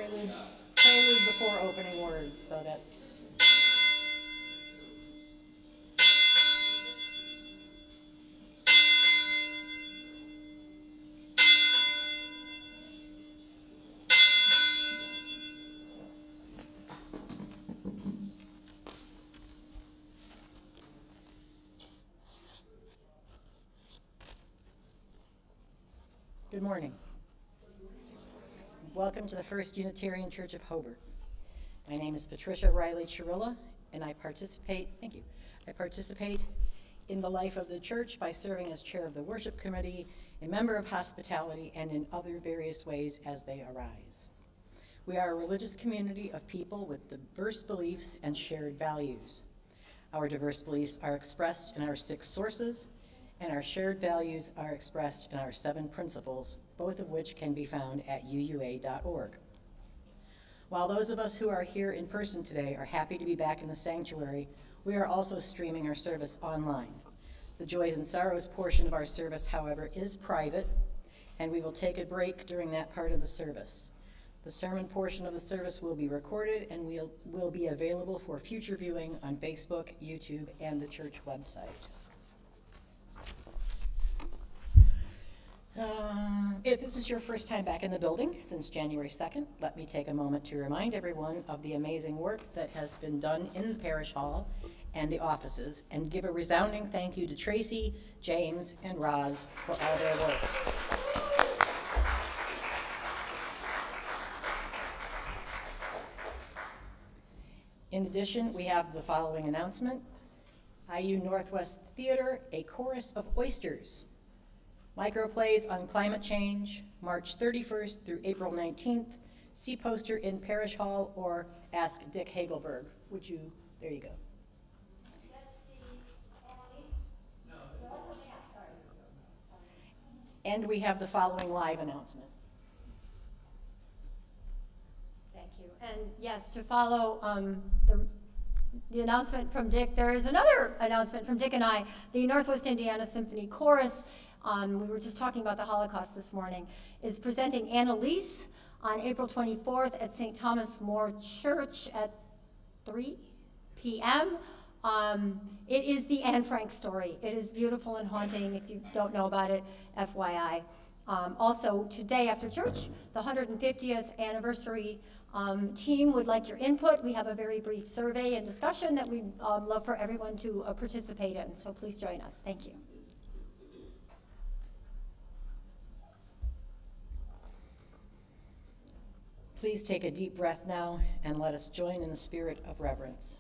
prelude before opening words, so that's. Good morning. Welcome to the First Unitarian Church of Hobart. My name is Patricia Riley-Churilla, and I participate in the life of the church by serving as chair of the worship committee, a member of hospitality, and in other various ways as they arise. We are a religious community of people with diverse beliefs and shared values. Our diverse beliefs are expressed in our 6 sources, and our shared values are expressed in our 7 principles, both of which can be found at uua.org. While those of us who are here in person today are happy to be back in the sanctuary, we are also streaming our service online. The joys and sorrows portion of our service, however, is private, and we will take a break during that part of the service. The sermon portion of the service will be recorded and will be available for future viewing on Facebook, YouTube, and the church website. If this is your first time back in the building since January 2nd, let me take a moment to remind everyone of the amazing work that has been done in the parish hall and the offices, and give a resounding thank you to Tracy, James, and Roz for all their work. In addition, we have the following announcement. IU Northwest Theater, A Chorus of Oysters. Microplays on climate change, March 31st through April 19th. See poster in Parish Hall or ask Dick Hagelberg. There you go. And we have the following live announcement. Thank you. And yes, to follow the announcement from Dick, there is another announcement from Dick and I, the Northwest Indiana Symphony Chorus. We were just talking about the Holocaust this morning, is presenting Annalise on April 24th at St. Thomas More Church at 3 p.m. It is the Anne Frank story. It is beautiful and haunting. If you don't know about it, FYI. Also, today after church, the 150th anniversary team would like your input. We have a very brief survey and discussion that we'd love for everyone to participate in. So please join us. Thank you. Please take a deep breath now and let us join in the spirit of reverence.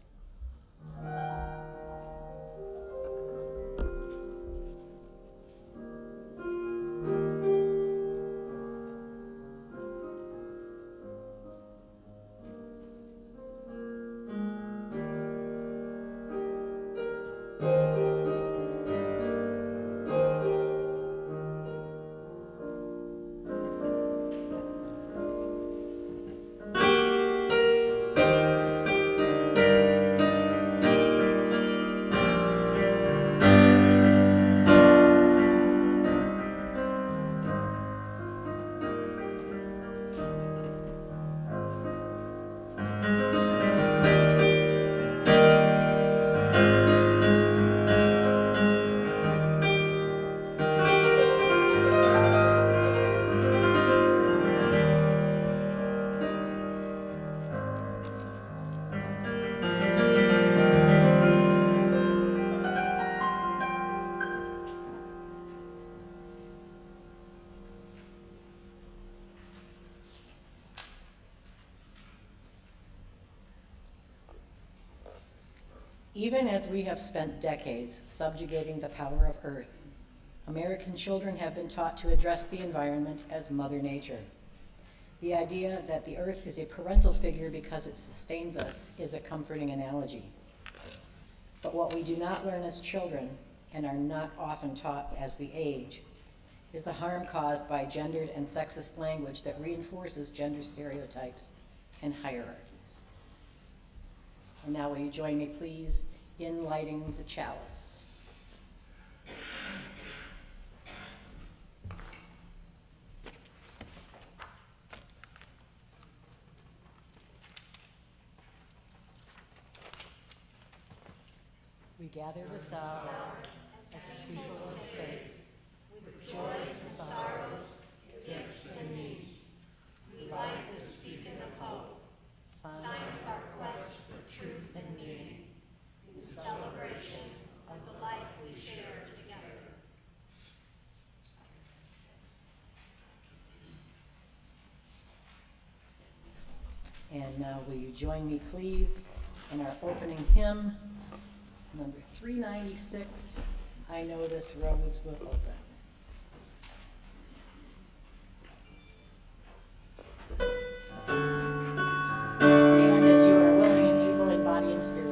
Even as we have spent decades subjugating the power of Earth, American children have been taught to address the environment as Mother Nature. The idea that the Earth is a parental figure because it sustains us is a comforting analogy. But what we do not learn as children, and are not often taught as we age, is the harm caused by gendered and sexist language that reinforces gender stereotypes and hierarchies. And now will you join me, please, in lighting the chalice. gather this hour as people of faith, with joys and sorrows, gifts and needs. We light this beacon of hope, sign of our quest for truth and meaning, in celebration of the life we share together. And now will you join me, please, in our opening hymn, number 396, I Know This Rose Will Open. Stand as you are willing and able in body and spirit.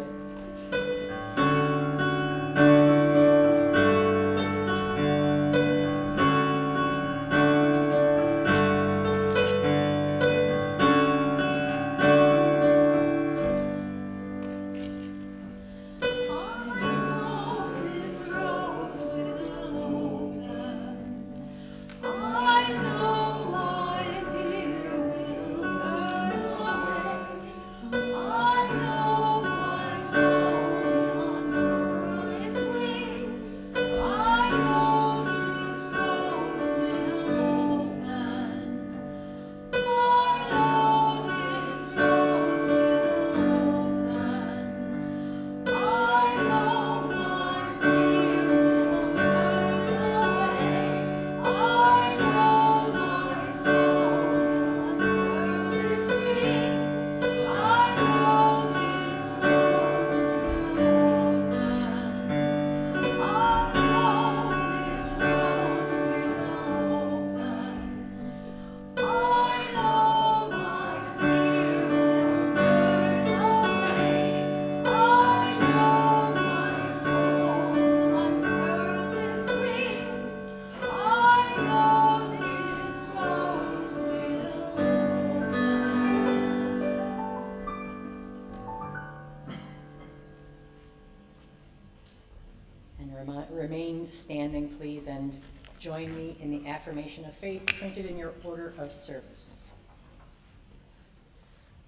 Remain standing, please, and join me in the affirmation of faith printed in your order of service.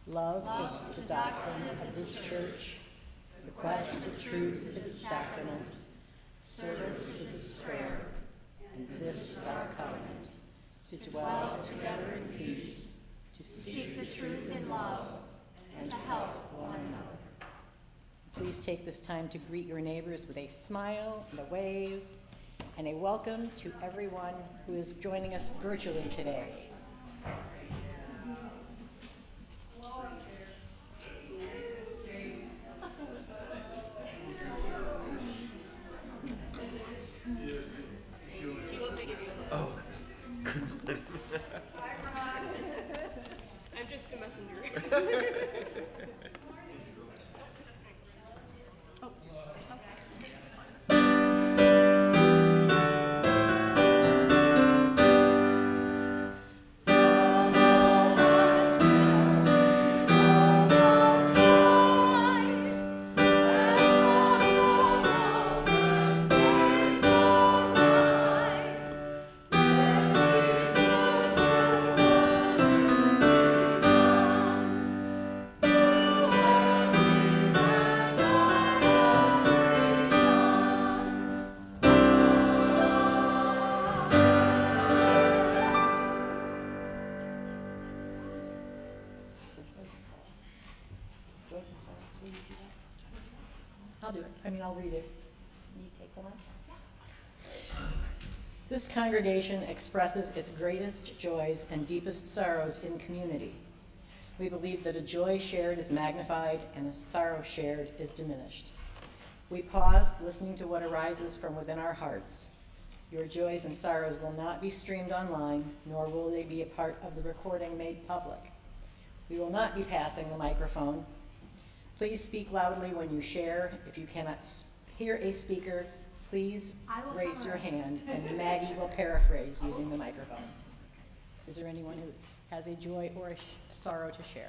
Love is the doctrine of this church. The quest for truth is its sacrament. Service is its prayer. And this is our covenant, to dwell together in peace, to seek the truth in love, and to help one another. Please take this time to greet your neighbors with a smile and a wave, and a welcome to everyone who is joining us virtually today. Oh. I'm just a messenger. I'll do it. I'll read it. Can you take the mic? This congregation expresses its greatest joys and deepest sorrows in community. We believe that a joy shared is magnified and a sorrow shared is diminished. We pause, listening to what arises from within our hearts. Your joys and sorrows will not be streamed online, nor will they be a part of the recording made public. We will not be passing the microphone. Please speak loudly when you share. If you cannot hear a speaker, please raise your hand, and Maggie will paraphrase using the microphone. Is there anyone who has a joy or a sorrow to share?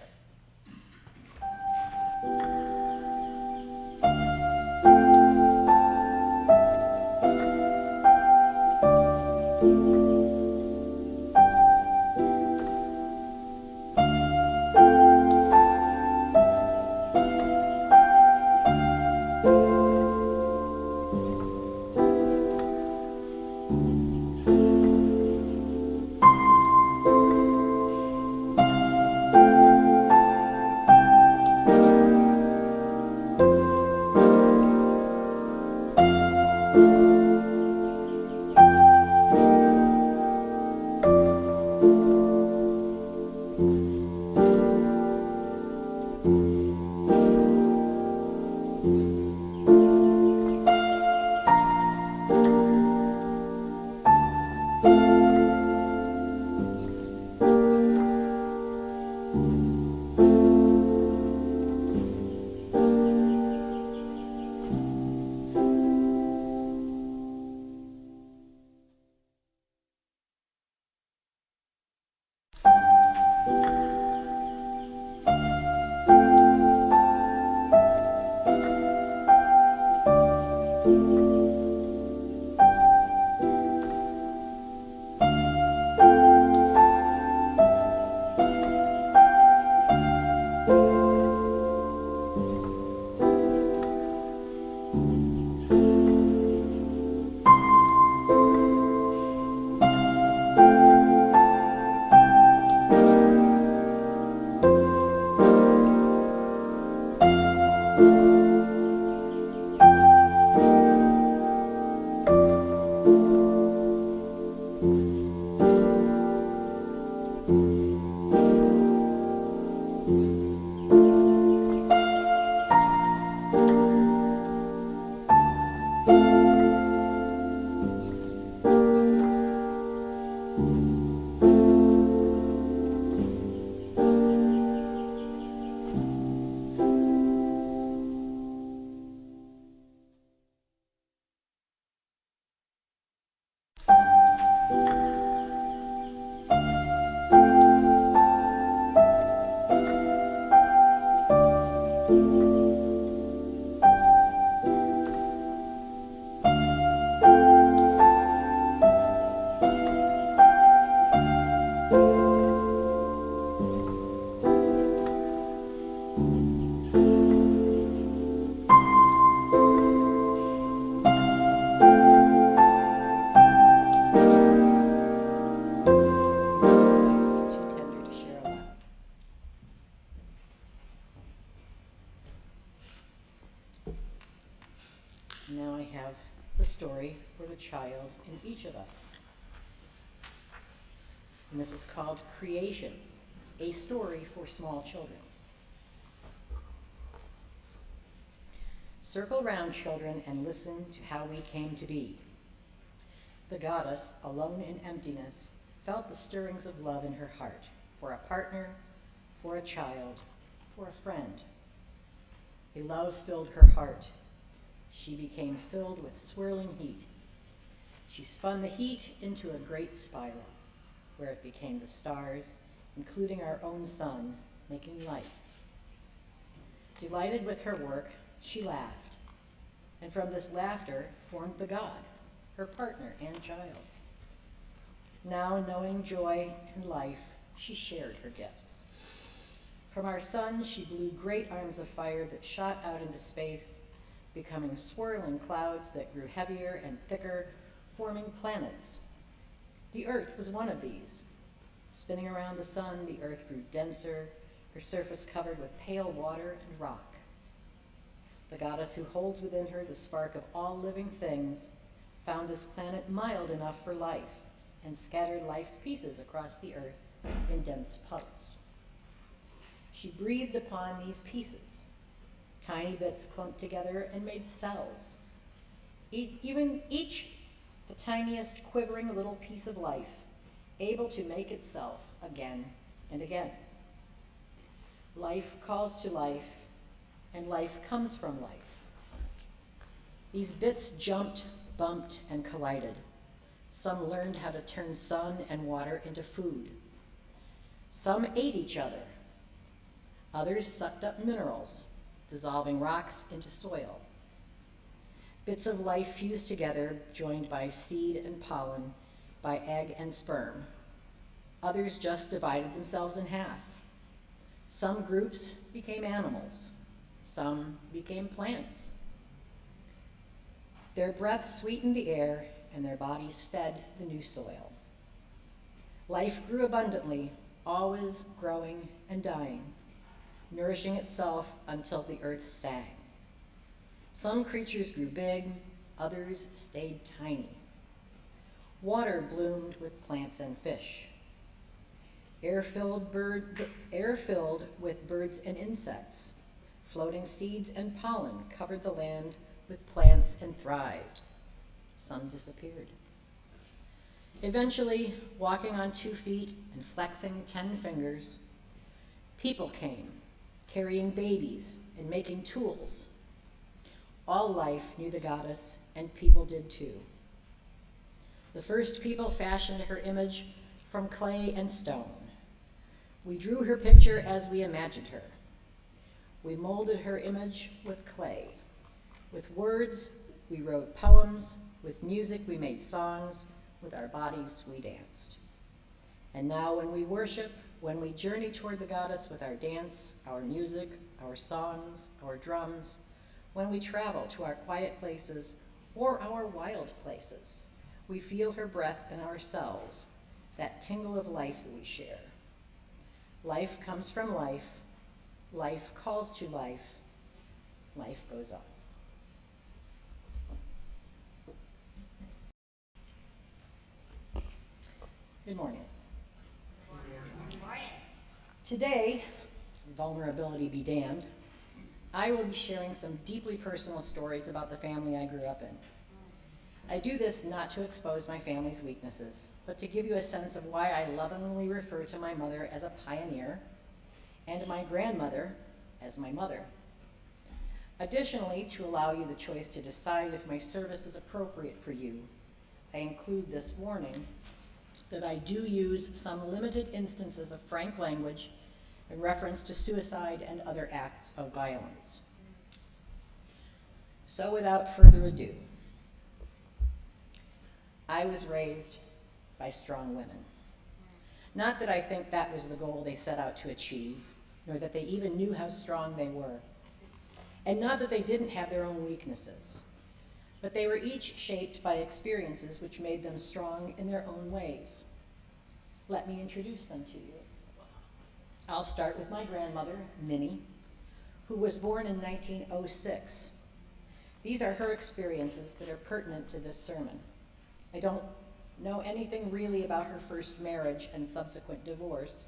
It's too tender to share aloud. Now I have the story for the child in each of us. And this is called Creation, a story for small children. Circle round, children, and listen to how we came to be. The goddess, alone in emptiness, felt the stirrings of love in her heart for a partner, for a child, for a friend. A love filled her heart. She became filled with swirling heat. She spun the heat into a great spiral, where it became the stars, including our own sun, making light. Delighted with her work, she laughed, and from this laughter formed the God, her partner and child. Now, knowing joy and life, she shared her gifts. From our sun, she blew great arms of fire that shot out into space, becoming swirling clouds that grew heavier and thicker, forming planets. The earth was one of these. Spinning around the sun, the earth grew denser, her surface covered with pale water and rock. The goddess who holds within her the spark of all living things found this planet mild enough for life and scattered life's pieces across the earth in dense puddles. She breathed upon these pieces. Tiny bits clumped together and made cells. Even each the tiniest quivering little piece of life, able to make itself again and again. Life calls to life, and life comes from life. These bits jumped, bumped, and collided. Some learned how to turn sun and water into food. Some ate each other. Others sucked up minerals, dissolving rocks into soil. Bits of life fused together, joined by seed and pollen, by egg and sperm. Others just divided themselves in half. Some groups became animals. Some became plants. Their breath sweetened the air, and their bodies fed the new soil. Life grew abundantly, always growing and dying, nourishing itself until the earth sang. Some creatures grew big, others stayed tiny. Water bloomed with plants and fish. Air filled with birds and insects. Floating seeds and pollen covered the land with plants and thrived. Some disappeared. Eventually, walking on 2 feet and flexing 10 fingers, people came, carrying babies and making tools. All life knew the goddess, and people did too. The first people fashioned her image from clay and stone. We drew her picture as we imagined her. We molded her image with clay. With words, we wrote poems. With music, we made songs. With our bodies, we danced. And now when we worship, when we journey toward the goddess with our dance, our music, our songs, our drums, when we travel to our quiet places or our wild places, we feel her breath in our cells, that tingle of life that we share. Life comes from life. Life calls to life. Life goes on. Good morning. Good morning. Today, vulnerability be damned, I will be sharing some deeply personal stories about the family I grew up in. I do this not to expose my family's weaknesses, but to give you a sense of why I lovingly refer to my mother as a pioneer and my grandmother as my mother. Additionally, to allow you the choice to decide if my service is appropriate for you, I include this warning that I do use some limited instances of frank language in reference to suicide and other acts of violence. So without further ado, I was raised by strong women. Not that I think that was the goal they set out to achieve, nor that they even knew how strong they were. And not that they didn't have their own weaknesses, but they were each shaped by experiences which made them strong in their own ways. Let me introduce them to you. I'll start with my grandmother, Minnie, who was born in 1906. These are her experiences that are pertinent to this sermon. I don't know anything really about her first marriage and subsequent divorce,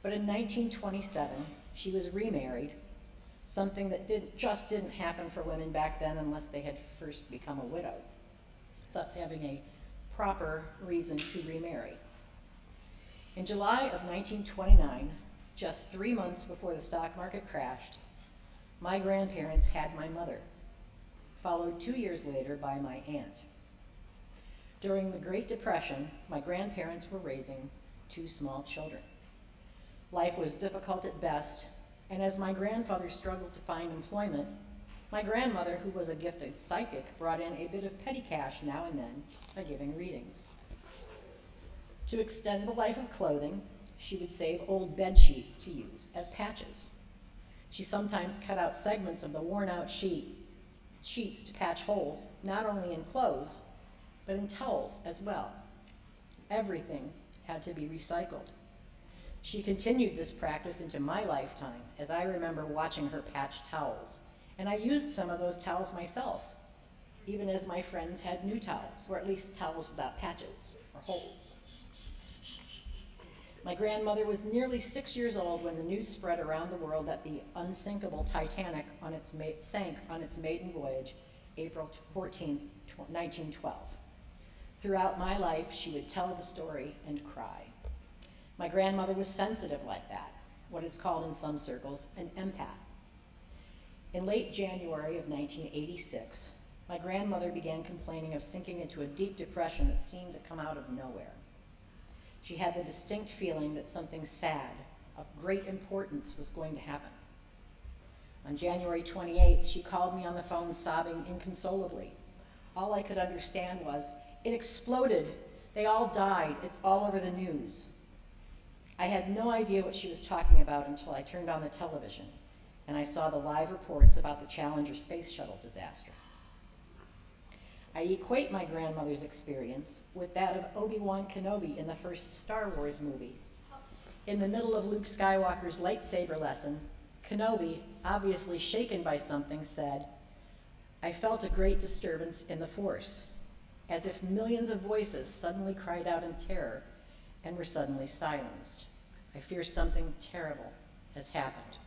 but in 1927, she was remarried, something that just didn't happen for women back then unless they had first become a widow, thus having a proper reason to remarry. In July of 1929, just 3 months before the stock market crashed, my grandparents had my mother, followed 2 years later by my aunt. During the Great Depression, my grandparents were raising 2 small children. Life was difficult at best, and as my grandfather struggled to find employment, my grandmother, who was a gifted psychic, brought in a bit of petty cash now and then by giving readings. To extend the life of clothing, she would save old bed sheets to use as patches. She sometimes cut out segments of the worn-out sheets to patch holes, not only in clothes, but in towels as well. Everything had to be recycled. She continued this practice into my lifetime, as I remember watching her patch towels, and I used some of those towels myself, even as my friends had new towels, or at least towels without patches or holes. My grandmother was nearly 6 years old when the news spread around the world that the unsinkable Titanic sank on its maiden voyage, April 14, 1912. Throughout my life, she would tell the story and cry. My grandmother was sensitive like that, what is called in some circles an empath. In late January of 1986, my grandmother began complaining of sinking into a deep depression that seemed to come out of nowhere. She had the distinct feeling that something sad, of great importance, was going to happen. On January 28th, she called me on the phone sobbing inconsolably. All I could understand was, "It exploded. They all died. It's all over the news." I had no idea what she was talking about until I turned on the television and I saw the live reports about the Challenger space shuttle disaster. I equate my grandmother's experience with that of Obi-Wan Kenobi in the first Star Wars movie. In the middle of Luke Skywalker's lightsaber lesson, Kenobi, obviously shaken by something, said, "I felt a great disturbance in the Force, as if millions of voices suddenly cried out in terror and were suddenly silenced. I fear something terrible has happened."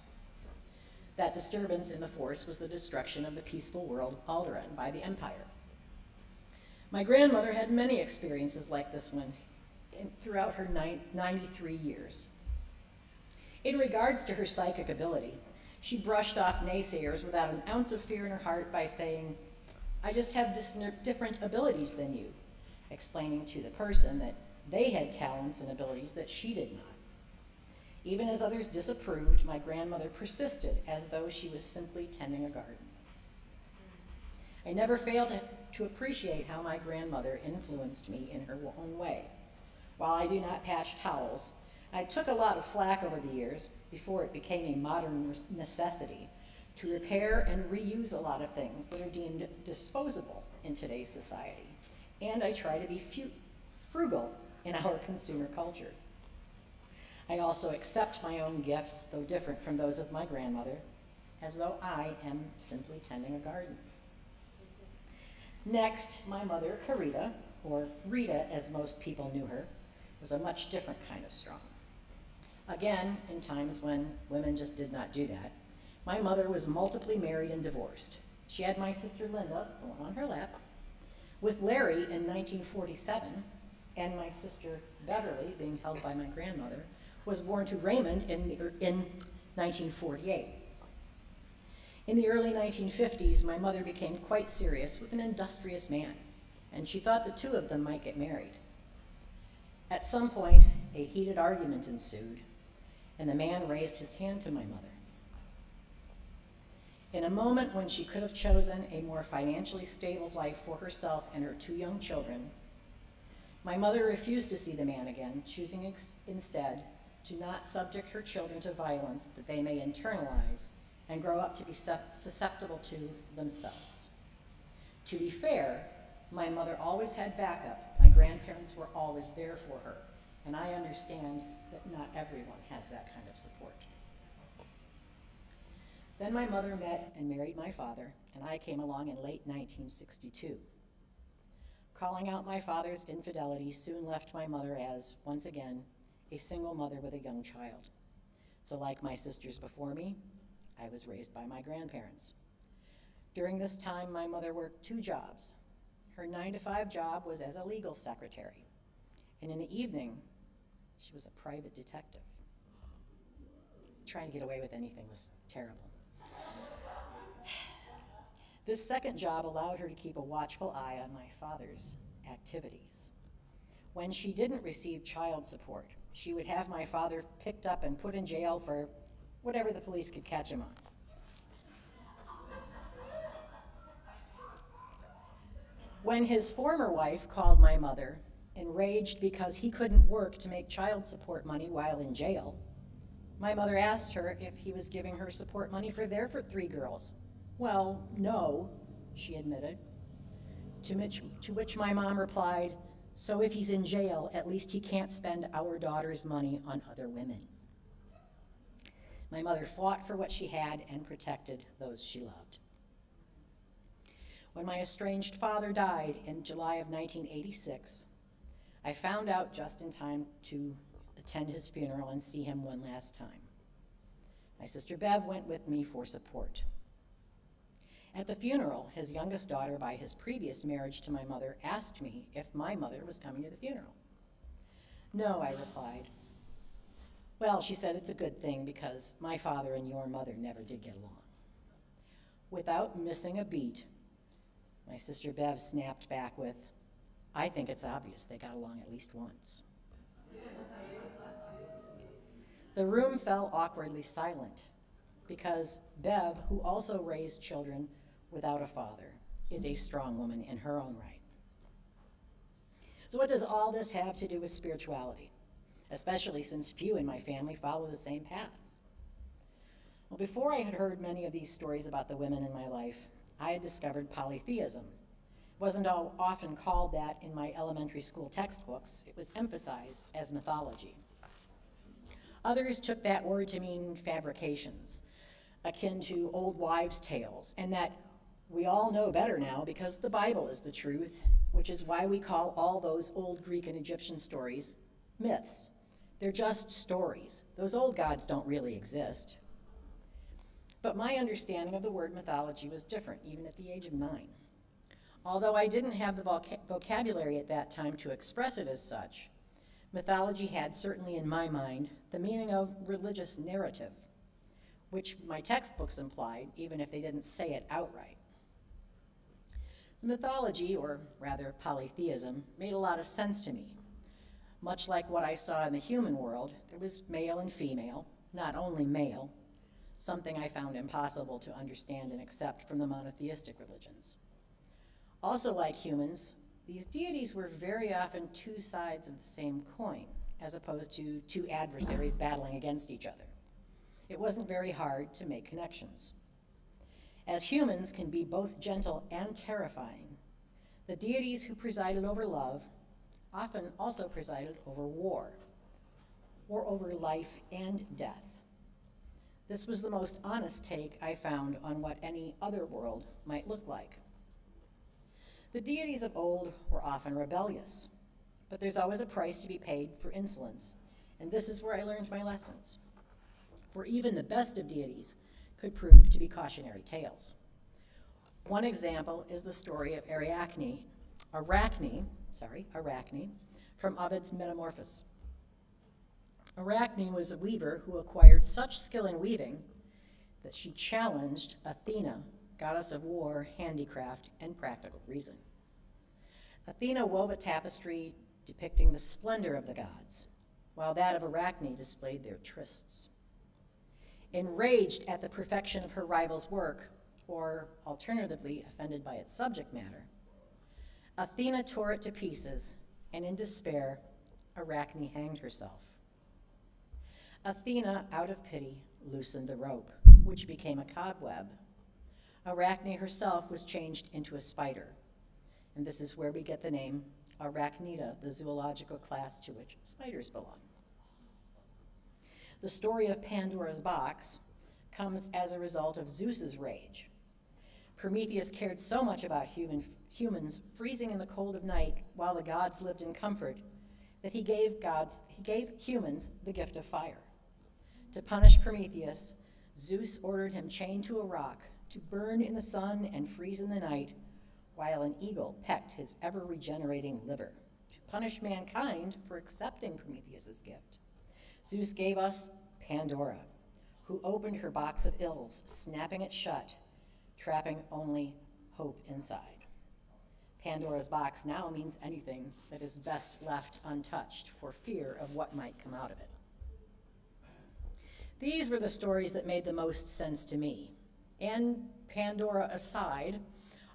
That disturbance in the Force was the destruction of the peaceful world of Alderaan by the Empire. My grandmother had many experiences like this one throughout her 93 years. In regards to her psychic ability, she brushed off naysayers without an ounce of fear in her heart by saying, "I just have different abilities than you," explaining to the person that they had talents and abilities that she did not. Even as others disapproved, my grandmother persisted as though she was simply tending a garden. I never failed to appreciate how my grandmother influenced me in her own way. While I do not patch towels, I took a lot of flack over the years, before it became a modern necessity, to repair and reuse a lot of things that are deemed disposable in today's society. And I try to be frugal in our consumer culture. I also accept my own gifts, though different from those of my grandmother, as though I am simply tending a garden. Next, my mother, Carita, or Rita as most people knew her, was a much different kind of strong. Again, in times when women just did not do that, my mother was multiply married and divorced. She had my sister Linda, the one on her lap, with Larry in 1947, and my sister Beverly, being held by my grandmother, was born to Raymond in 1948. In the early 1950s, my mother became quite serious with an industrious man, and she thought the two of them might get married. At some point, a heated argument ensued, and the man raised his hand to my mother. In a moment when she could have chosen a more financially stable life for herself and her 2 young children, my mother refused to see the man again, choosing instead to not subject her children to violence that they may internalize and grow up to be susceptible to themselves. To be fair, my mother always had backup. My grandparents were always there for her, and I understand that not everyone has that kind of support. Then my mother met and married my father, and I came along in late 1962. Calling out my father's infidelity soon left my mother as, once again, a single mother with a young child. So like my sisters before me, I was raised by my grandparents. During this time, my mother worked 2 jobs. Her 9-to-5 job was as a legal secretary, and in the evening, she was a private detective. Trying to get away with anything was terrible. This second job allowed her to keep a watchful eye on my father's activities. When she didn't receive child support, she would have my father picked up and put in jail for whatever the police could catch him on. When his former wife called my mother, enraged because he couldn't work to make child support money while in jail, my mother asked her if he was giving her support money for their 3 girls. Well, no, she admitted, to which my mom replied, so if he's in jail, at least he can't spend our daughter's money on other women. My mother fought for what she had and protected those she loved. When my estranged father died in July of 1986, I found out just in time to attend his funeral and see him one last time. My sister Bev went with me for support. At the funeral, his youngest daughter, by his previous marriage to my mother, asked me if my mother was coming to the funeral. No, I replied. Well, she said, it's a good thing because my father and your mother never did get along. Without missing a beat, my sister Bev snapped back with, I think it's obvious they got along at least once. The room fell awkwardly silent because Bev, who also raised children without a father, is a strong woman in her own right. So what does all this have to do with spirituality, especially since few in my family follow the same path? Well, before I had heard many of these stories about the women in my life, I had discovered polytheism. It wasn't often called that in my elementary school textbooks. It was emphasized as mythology. Others took that word to mean fabrications, akin to old wives' tales, and that we all know better now because the Bible is the truth, which is why we call all those old Greek and Egyptian stories myths. They're just stories. Those old gods don't really exist. But my understanding of the word mythology was different, even at the age of 9. Although I didn't have the vocabulary at that time to express it as such, mythology had, certainly in my mind, the meaning of religious narrative, which my textbooks implied, even if they didn't say it outright. So mythology, or rather polytheism, made a lot of sense to me. Much like what I saw in the human world, there was male and female, not only male, something I found impossible to understand and accept from the monotheistic religions. Also, like humans, these deities were very often 2 sides of the same coin, as opposed to 2 adversaries battling against each other. It wasn't very hard to make connections. As humans can be both gentle and terrifying, the deities who presided over love often also presided over war, or over life and death. This was the most honest take I found on what any other world might look like. The deities of old were often rebellious, but there's always a price to be paid for insolence, and this is where I learned my lessons. For even the best of deities could prove to be cautionary tales. One example is the story of Arachne from Ovid's Metamorphoses. Arachne was a weaver who acquired such skill in weaving that she challenged Athena, goddess of war, handicraft, and practical reason. Athena wove a tapestry depicting the splendor of the gods, while that of Arachne displayed their trysts. Enraged at the perfection of her rival's work, or alternatively offended by its subject matter, Athena tore it to pieces, and in despair, Arachne hanged herself. Athena, out of pity, loosened the rope, which became a cobweb. Arachne herself was changed into a spider, and this is where we get the name Arachnida, the zoological class to which spiders belong. The story of Pandora's box comes as a result of Zeus's rage. Prometheus cared so much about humans freezing in the cold of night while the gods lived in comfort that he gave humans the gift of fire. To punish Prometheus, Zeus ordered him chained to a rock to burn in the sun and freeze in the night, while an eagle pecked his ever-regenerating liver, to punish mankind for accepting Prometheus's gift. Zeus gave us Pandora, who opened her box of ills, snapping it shut, trapping only hope inside. Pandora's box now means anything that is best left untouched for fear of what might come out of it. These were the stories that made the most sense to me, and Pandora aside,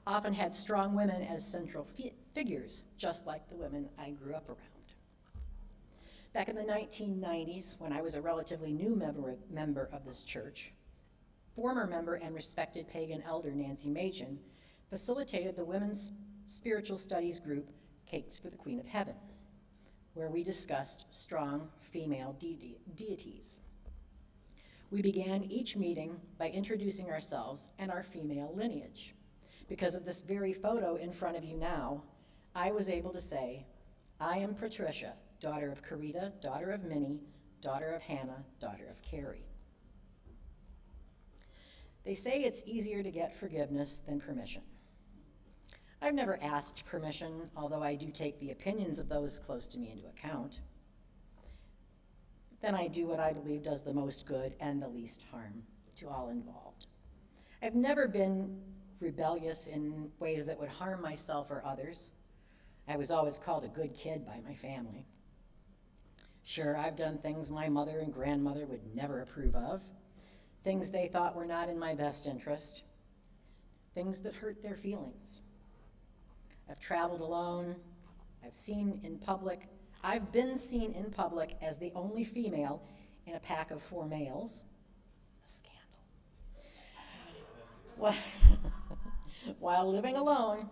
often had strong women as central figures, just like the women I grew up around. Back in the 1990s, when I was a relatively new member of this church, former member and respected pagan elder Nancy Machen facilitated the women's spiritual studies group Cakes for the Queen of Heaven, where we discussed strong female deities. We began each meeting by introducing ourselves and our female lineage. Because of this very photo in front of you now, I was able to say, I am Patricia, daughter of Carita, daughter of Minnie, daughter of Hannah, daughter of Carrie. They say it's easier to get forgiveness than permission. I've never asked permission, although I do take the opinions of those close to me into account. Then I do what I believe does the most good and the least harm to all involved. I've never been rebellious in ways that would harm myself or others. I was always called a good kid by my family. Sure, I've done things my mother and grandmother would never approve of, things they thought were not in my best interest, things that hurt their feelings. I've traveled alone. I've been seen in public as the only female in a pack of 4 males. A scandal. While living alone,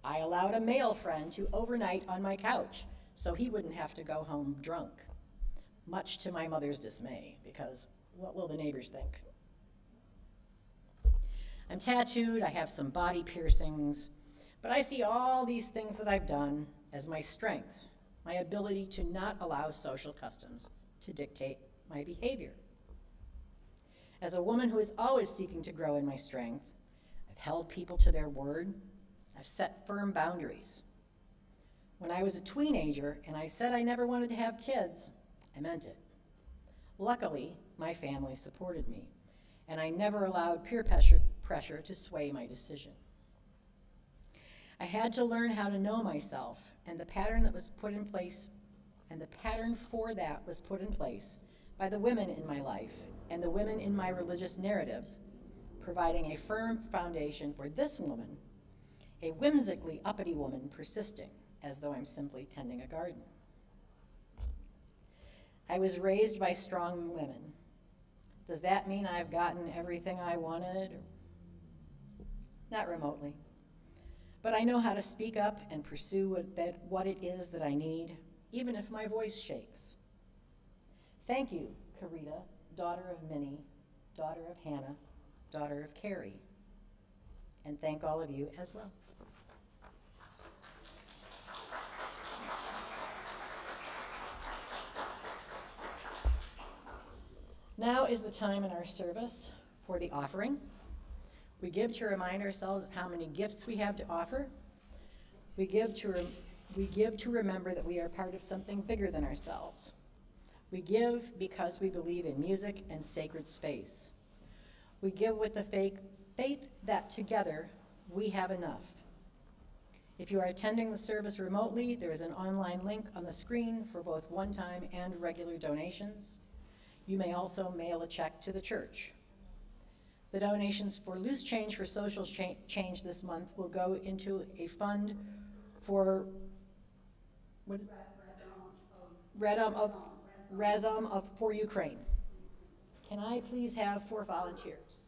I allowed a male friend to overnight on my couch so he wouldn't have to go home drunk, much to my mother's dismay, because what will the neighbors think? I'm tattooed, I have some body piercings, but I see all these things that I've done as my strengths, my ability to not allow social customs to dictate my behavior. As a woman who is always seeking to grow in my strength, I've held people to their word. I've set firm boundaries. When I was a teenager and I said I never wanted to have kids, I meant it. Luckily, my family supported me, and I never allowed peer pressure to sway my decision. I had to learn how to know myself, and the pattern for that was put in place by the women in my life and the women in my religious narratives, providing a firm foundation for this woman, a whimsically uppity woman persisting as though I'm simply tending a garden. I was raised by strong women. Does that mean I've gotten everything I wanted? Not remotely. But I know how to speak up and pursue what it is that I need, even if my voice shakes. Thank you, Carita, daughter of Minnie, daughter of Hannah, daughter of Carrie. And thank all of you as well. Now is the time in our service for the offering. We give to remind ourselves of how many gifts we have to offer. We give to remember that we are part of something bigger than ourselves. We give because we believe in music and sacred space. We give with the faith that together we have enough. If you are attending the service remotely, there is an online link on the screen for both one-time and regular donations. You may also mail a check to the church. The donations for Loose Change for Social Change this month will go into a fund for, what is Razom for Ukraine. Can I please have 4 volunteers?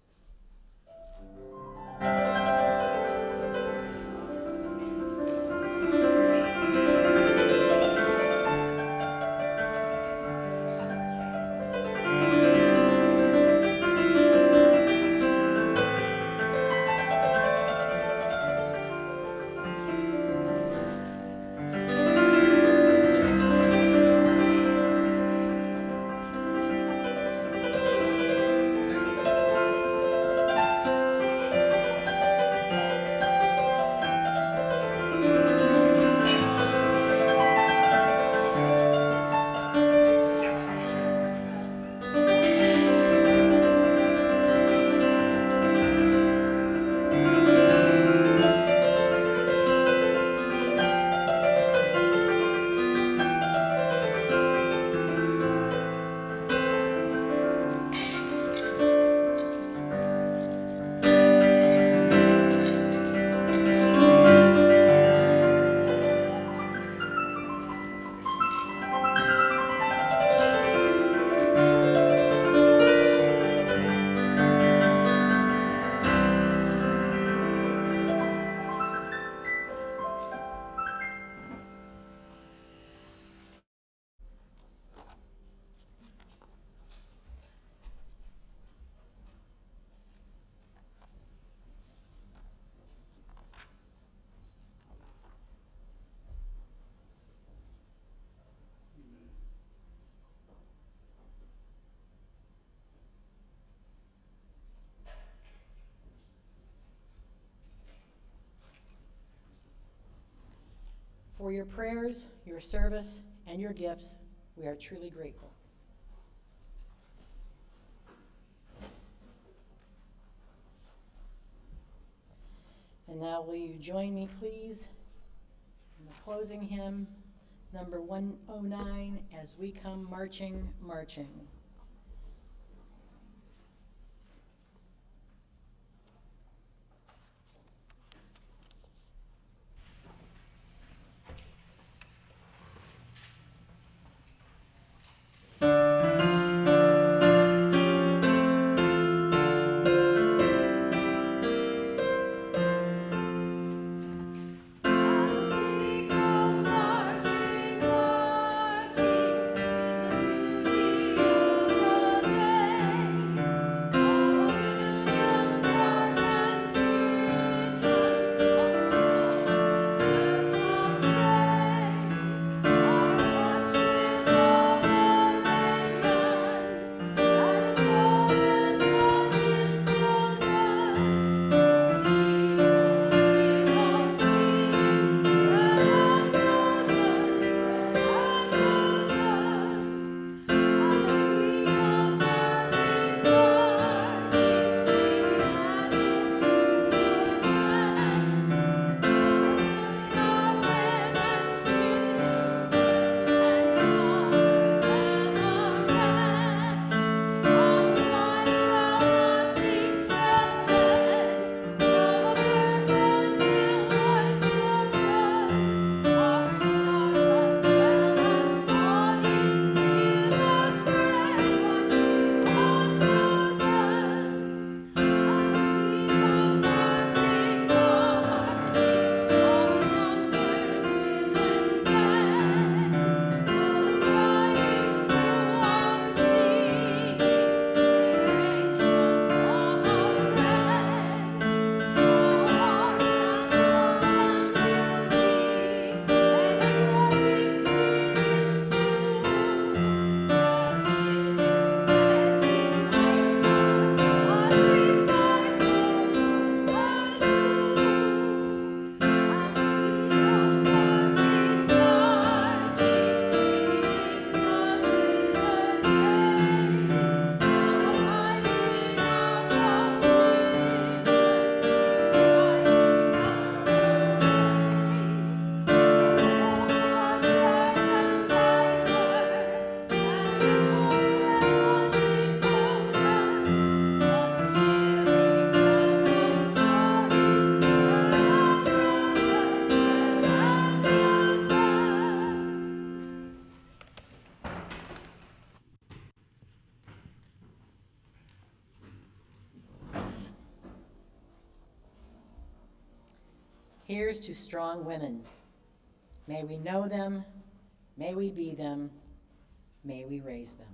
For your prayers, your service, and your gifts, we are truly grateful. And now will you join me, please, in the closing hymn, number 109, As We Come Marching, Marching. Marching, marching, in the beauty of Here's to strong women. May we know them, may we be them, may we raise them.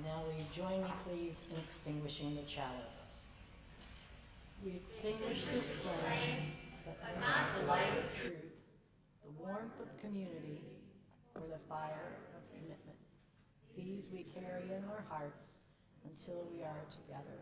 Now will you join me, please, in extinguishing the chalice? We extinguish this flame, but not the light of truth, the warmth of community, or the fire of commitment. These we carry in our hearts until we are together.